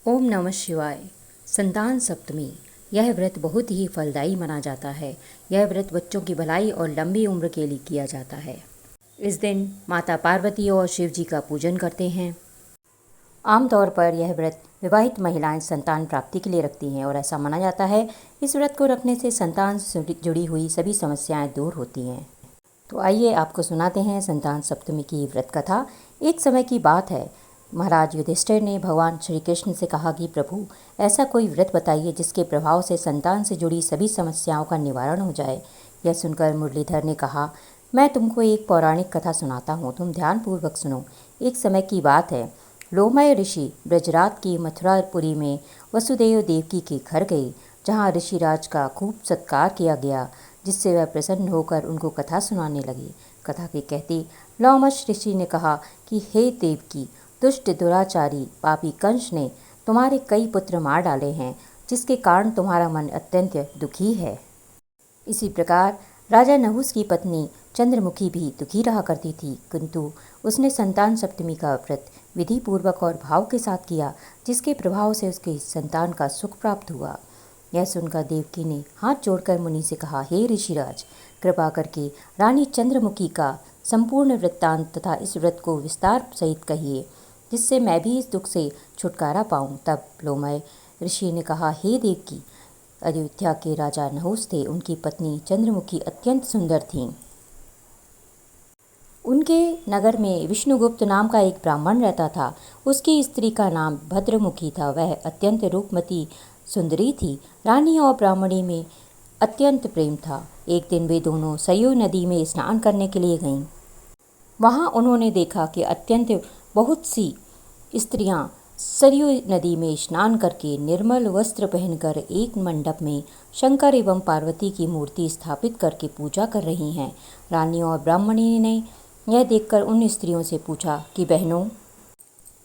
ओम नमः शिवाय। संतान सप्तमी। यह व्रत बहुत ही फलदायी माना जाता है। यह व्रत बच्चों की भलाई और लंबी उम्र के लिए किया जाता है। इस दिन माता पार्वती और शिव जी का पूजन करते हैं। आमतौर पर यह व्रत विवाहित महिलाएं संतान प्राप्ति के लिए रखती हैं और ऐसा माना जाता है इस व्रत को रखने से संतान से जुड़ी हुई सभी समस्याएं दूर होती हैं। तो आइए आपको सुनाते हैं संतान सप्तमी की व्रत कथा। एक समय की बात है, महाराज युधिष्ठिर ने भगवान श्री कृष्ण से कहा कि प्रभु, ऐसा कोई व्रत बताइए जिसके प्रभाव से संतान से जुड़ी सभी समस्याओं का निवारण हो जाए। यह सुनकर मुरलीधर ने कहा, मैं तुमको एक पौराणिक कथा सुनाता हूँ, तुम ध्यानपूर्वक सुनो। एक समय की बात है, लोमय ऋषि ब्रजराज की मथुरापुरी में वसुदेव देवकी के घर गए, जहाँ ऋषिराज का खूब सत्कार किया गया, जिससे वह प्रसन्न होकर उनको कथा सुनाने लगे। कथा के कहते लोमश ऋषि ने कहा कि हे देवकी, दुष्ट दुराचारी पापी कंस ने तुम्हारे कई पुत्र मार डाले हैं, जिसके कारण तुम्हारा मन अत्यंत दुखी है। इसी प्रकार राजा नहुस की पत्नी चंद्रमुखी भी दुखी रहा करती थी, किंतु उसने संतान सप्तमी का व्रत विधि पूर्वक और भाव के साथ किया, जिसके प्रभाव से उसके संतान का सुख प्राप्त हुआ। यह सुनकर देवकी ने हाथ जोड़कर मुनि से कहा, हे ऋषिराज, कृपा करके रानी चंद्रमुखी का संपूर्ण वृत्तांत तथा इस व्रत को विस्तार सहित कहिए, जिससे मैं भी इस दुख से छुटकारा पाऊं। तब लोमय ऋषि ने कहा, हे देवकी, अयोध्या के राजा नहुस थे, उनकी पत्नी चंद्रमुखी अत्यंत सुंदर थीं। उनके नगर में विष्णुगुप्त नाम का एक ब्राह्मण रहता था। उसकी स्त्री का नाम भद्रमुखी था। वह अत्यंत रूपमती सुंदरी थी। रानी और ब्राह्मणी में अत्यंत प्रेम था। एक दिन वे दोनों सरयू नदी में स्नान करने के लिए गईं। वहां उन्होंने देखा कि अत्यंत बहुत सी स्त्रियां सरयू नदी में स्नान करके निर्मल वस्त्र पहनकर एक मंडप में शंकर एवं पार्वती की मूर्ति स्थापित करके पूजा कर रही हैं। रानी और ब्राह्मणी ने यह देखकर उन स्त्रियों से पूछा कि बहनों,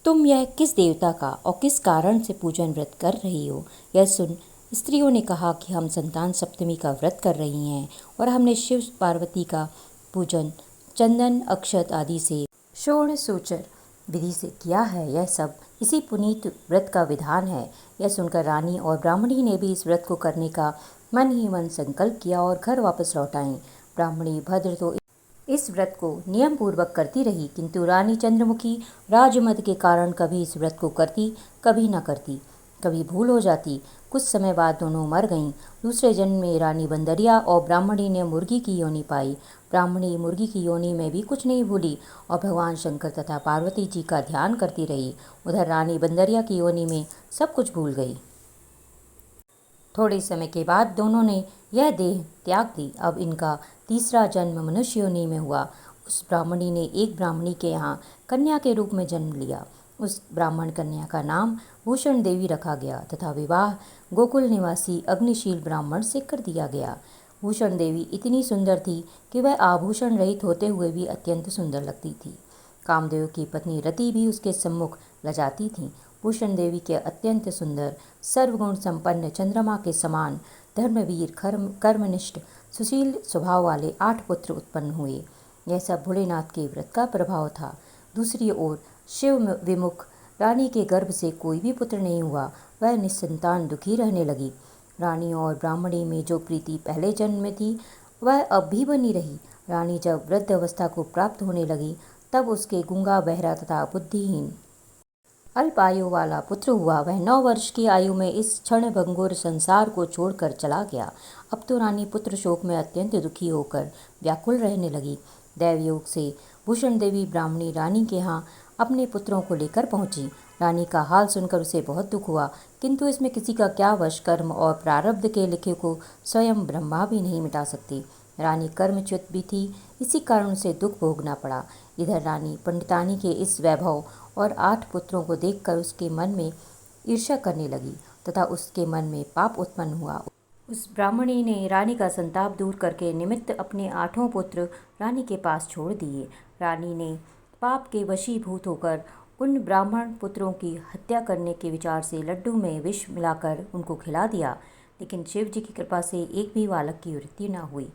तुम यह किस देवता का और किस कारण से पूजन व्रत कर रही हो? यह सुन स्त्रियों ने कहा कि हम संतान सप्तमी का व्रत कर रही हैं और हमने शिव पार्वती का पूजन चंदन अक्षत आदि से षोड़ सूचर विधि से किया है। यह सब इसी पुनीत व्रत का विधान है। यह सुनकर रानी और ब्राह्मणी ने भी इस व्रत को करने का मन ही मन संकल्प किया और घर वापस लौट आईं। ब्राह्मणी भद्र तो इस व्रत को नियम पूर्वक करती रही, किंतु रानी चंद्रमुखी राजमद के कारण कभी इस व्रत को करती, कभी न करती, कभी भूल हो जाती। कुछ समय बाद दोनों मर गईं। दूसरे जन्म में रानी बंदरिया और ब्राह्मणी ने मुर्गी की योनि पाई। ब्राह्मणी मुर्गी की योनि में भी कुछ नहीं भूली और भगवान शंकर तथा पार्वती जी का ध्यान करती रही। उधर रानी बंदरिया की योनि में सब कुछ भूल गई। थोड़े समय के बाद दोनों ने यह देह त्याग दी। अब इनका तीसरा जन्म मनुष्य योनि में हुआ। उस ब्राह्मणी ने एक ब्राह्मणी के यहाँ कन्या के रूप में जन्म लिया। उस ब्राह्मण कन्या का नाम भूषण देवी रखा गया तथा विवाह गोकुल निवासी अग्निशील ब्राह्मण से कर दिया गया। भूषण देवी इतनी सुंदर थी कि वह आभूषण रहित होते हुए भी अत्यंत सुंदर लगती थी। कामदेव की पत्नी रति भी उसके सम्मुख लजाती थी। भूषण देवी के अत्यंत सुंदर सर्वगुण संपन्न चंद्रमा के समान धर्मवीर कर्मनिष्ठ सुशील स्वभाव वाले 8 पुत्र उत्पन्न हुए। यह सब भोलेनाथ के व्रत का प्रभाव था। दूसरी ओर शिव विमुख रानी के गर्भ से कोई भी पुत्र नहीं हुआ। वह निसंतान दुखी रहने लगी। रानी और ब्राह्मणी में जो प्रीति पहले जन्म में थी, वह अब भी बनी रही। रानी जब वृद्ध अवस्था को प्राप्त होने लगी, तब उसके गूंगा, बहरा तथा बुद्धिहीन अल्प आयु वाला पुत्र हुआ। वह 9 वर्ष की आयु में इस क्षण भंगुर संसार को छोड़कर चला गया। अब तो रानी पुत्र शोक में अत्यंत दुखी होकर व्याकुल रहने लगी। दैवयोग से भूषण देवी ब्राह्मणी रानी के यहाँ अपने पुत्रों को लेकर पहुंची। रानी का हाल सुनकर उसे बहुत दुख हुआ, किंतु इसमें किसी का क्या वश, कर्म और प्रारब्ध के लिखे को स्वयं ब्रह्मा भी नहीं मिटा सकते। रानी कर्मच्युत भी थी, इसी कारण उसे दुख भोगना पड़ा। इधर रानी पंडितानी के इस वैभव और 8 पुत्रों को देखकर उसके मन में ईर्ष्या करने लगी तथा उसके मन में पाप उत्पन्न हुआ। उस ब्राह्मणी ने रानी का संताप दूर करके निमित्त अपने 8 पुत्र रानी के पास छोड़ दिए। रानी ने पाप के वशीभूत होकर उन ब्राह्मण पुत्रों की हत्या करने के विचार से लड्डू में विष मिलाकर उनको खिला दिया, लेकिन शिव जी की कृपा से एक भी बालक की मृत्यु न हुई।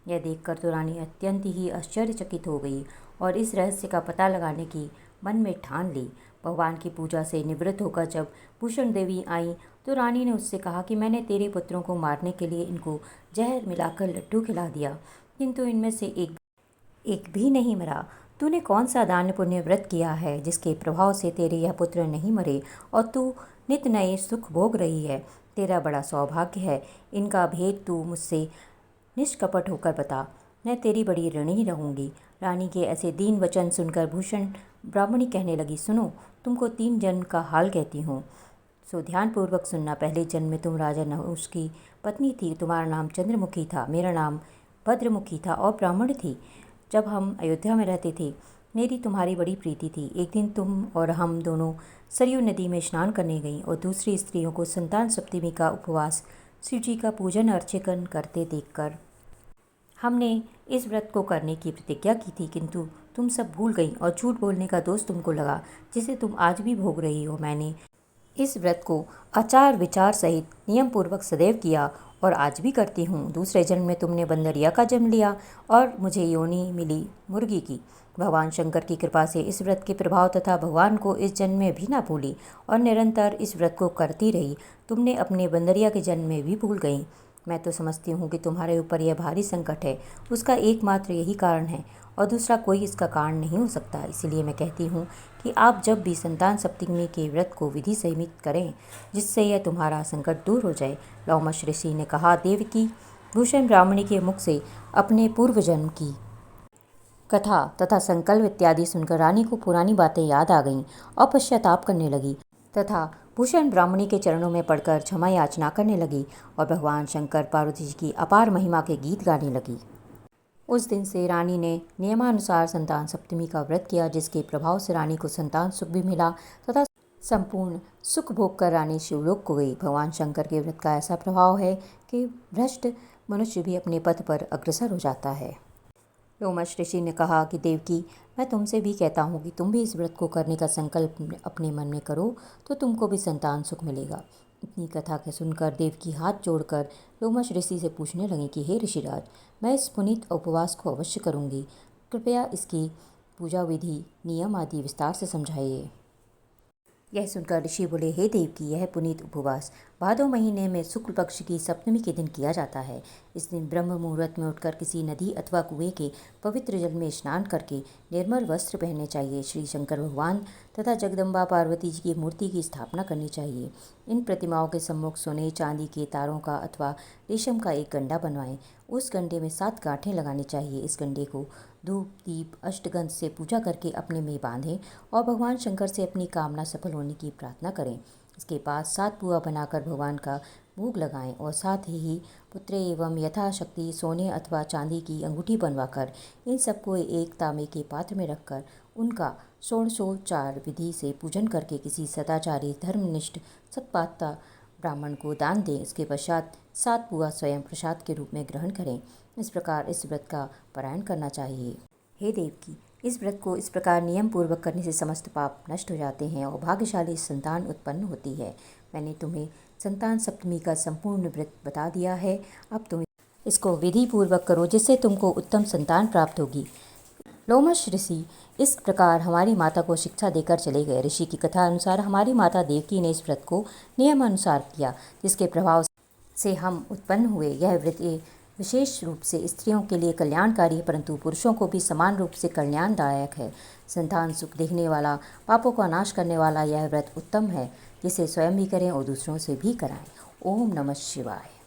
यह देखकर तो रानी अत्यंत ही आश्चर्यचकित हो गई और इस रहस्य का पता लगाने की मन में ठान ली। भगवान की पूजा से निवृत्त होकर जब भूषण देवी आई तो रानी ने उससे कहा कि मैंने तेरे पुत्रों को मारने के लिए इनको जहर मिलाकर लड्डू खिला दिया, किंतु इनमें से एक भी नहीं मरा। तूने कौन सा दान पुण्य व्रत किया है जिसके प्रभाव से तेरे यह पुत्र नहीं मरे और तू नित नए सुख भोग रही है? तेरा बड़ा सौभाग्य है। इनका भेद तू मुझसे निष्कपट होकर बता, मैं तेरी बड़ी ऋणी रहूंगी। रानी के ऐसे दीन वचन सुनकर भूषण ब्राह्मणी कहने लगी, सुनो, तुमको 3 जन्म का हाल कहती हूँ, सो ध्यानपूर्वक सुनना। पहले जन्म में तुम राजा नहुष की पत्नी थी। तुम्हारा नाम चंद्रमुखी था, मेरा नाम भद्रमुखी था और ब्राह्मण थी। जब हम अयोध्या में रहते थे, मेरी तुम्हारी बड़ी प्रीति थी। एक दिन तुम और हम दोनों सरयू नदी में स्नान करने गईं और दूसरी स्त्रियों को संतान सप्तमी का उपवास, शिव जी का पूजन अर्चन करते देखकर हमने इस व्रत को करने की प्रतिज्ञा की थी, किंतु तुम सब भूल गई और झूठ बोलने का दोष तुमको लगा, जिसे तुम आज भी भोग रही हो। मैंने इस व्रत को आचार विचार सहित नियम पूर्वक सदैव किया और आज भी करती हूँ। दूसरे जन्म में तुमने बंदरिया का जन्म लिया और मुझे योनि मिली मुर्गी की। भगवान शंकर की कृपा से इस व्रत के प्रभाव तथा भगवान को इस जन्म में भी ना भूली और निरंतर इस व्रत को करती रही। तुमने अपने बंदरिया के जन्म में भी भूल गई। मैं तो समझती हूँ कि तुम्हारे ऊपर यह भारी संकट है, उसका एकमात्र यही कारण है और दूसरा कोई इसका कारण नहीं हो सकता। इसलिए मैं कहती हूँ कि आप जब भी संतान सप्तमी के व्रत को विधि संयमित करें, जिससे यह तुम्हारा संकट दूर हो जाए। लौमश ऋषि ने कहा, देवकी, भूषण ब्राह्मणी के मुख से अपने पूर्व जन्म की कथा तथा संकल्प इत्यादि सुनकर रानी को पुरानी बातें याद आ गईं और पश्चाताप करने लगी तथा भूषण ब्राह्मणी के चरणों में पड़कर क्षमा याचना करने लगी और भगवान शंकर पार्वती जी की अपार महिमा के गीत गाने लगी। उस दिन से रानी ने नियमानुसार संतान सप्तमी का व्रत किया, जिसके प्रभाव से रानी को संतान सुख भी मिला तथा संपूर्ण सुख भोग कर रानी शिवलोक को गई। भगवान शंकर के व्रत का ऐसा प्रभाव है कि भ्रष्ट मनुष्य भी अपने पथ पर अग्रसर हो जाता है। लोमश ऋषि ने कहा कि देवकी, मैं तुमसे भी कहता हूँ कि तुम भी इस व्रत को करने का संकल्प अपने मन में करो तो तुमको भी संतान सुख मिलेगा। इतनी कथा के सुनकर देवकी हाथ जोड़कर लोमश ऋषि से पूछने लगी कि हे ऋषिराज, मैं इस पुनीत उपवास को अवश्य करूँगी, कृपया इसकी पूजा विधि नियम आदि विस्तार से समझाइए। यह सुनकर ऋषि बोले, हे देवकी, यह पुनीत उपवास भादो महीने में शुक्ल पक्ष की सप्तमी के दिन किया जाता है। इस दिन ब्रह्म मुहूर्त में उठकर किसी नदी अथवा कुएं के पवित्र जल में स्नान करके निर्मल वस्त्र पहनने चाहिए। श्री शंकर भगवान तथा जगदम्बा पार्वती जी की मूर्ति की स्थापना करनी चाहिए। इन प्रतिमाओं के सम्मुख सोने चांदी के तारों का अथवा रेशम का एक गंडा बनवाएं। उस गंडे में 7 गांठें लगानी चाहिए। इस गंडे को धूप दीप अष्टगंध से पूजा करके अपने में बांधें और भगवान शंकर से अपनी कामना सफल होने की प्रार्थना करें। इसके बाद 7 पुआ बनाकर भगवान का भोग लगाएं और साथ ही पुत्र एवं यथाशक्ति सोने अथवा चांदी की अंगूठी बनवाकर इन सबको एक तांबे के पात्र में रखकर उनका षोडशोपचार विधि से पूजन करके किसी सदाचारी धर्मनिष्ठ सत्पात्र ब्राह्मण को दान दें। इसके पश्चात 7 पुआ स्वयं प्रसाद के रूप में ग्रहण करें। इस प्रकार इस व्रत का पारायण करना चाहिए। हे देवकी, इस व्रत को इस प्रकार नियम पूर्वक करने से समस्त पाप नष्ट हो जाते हैं और भाग्यशाली संतान उत्पन्न होती है। मैंने तुम्हें संतान सप्तमी का संपूर्ण व्रत बता दिया है। अब तुम इसको विधि पूर्वक करो, जिससे तुमको उत्तम संतान प्राप्त होगी। लोमश ऋषि इस प्रकार हमारी माता को शिक्षा देकर चले गए। ऋषि की कथा अनुसार हमारी माता देवकी ने इस व्रत को नियमानुसार किया, जिसके प्रभाव से हम उत्पन्न हुए। यह व्रत विशेष रूप से स्त्रियों के लिए कल्याणकारी है, परंतु पुरुषों को भी समान रूप से कल्याणदायक है। संतान सुख देखने वाला, पापों का नाश करने वाला यह व्रत उत्तम है, जिसे स्वयं भी करें और दूसरों से भी कराएं। ओम नमः शिवाय।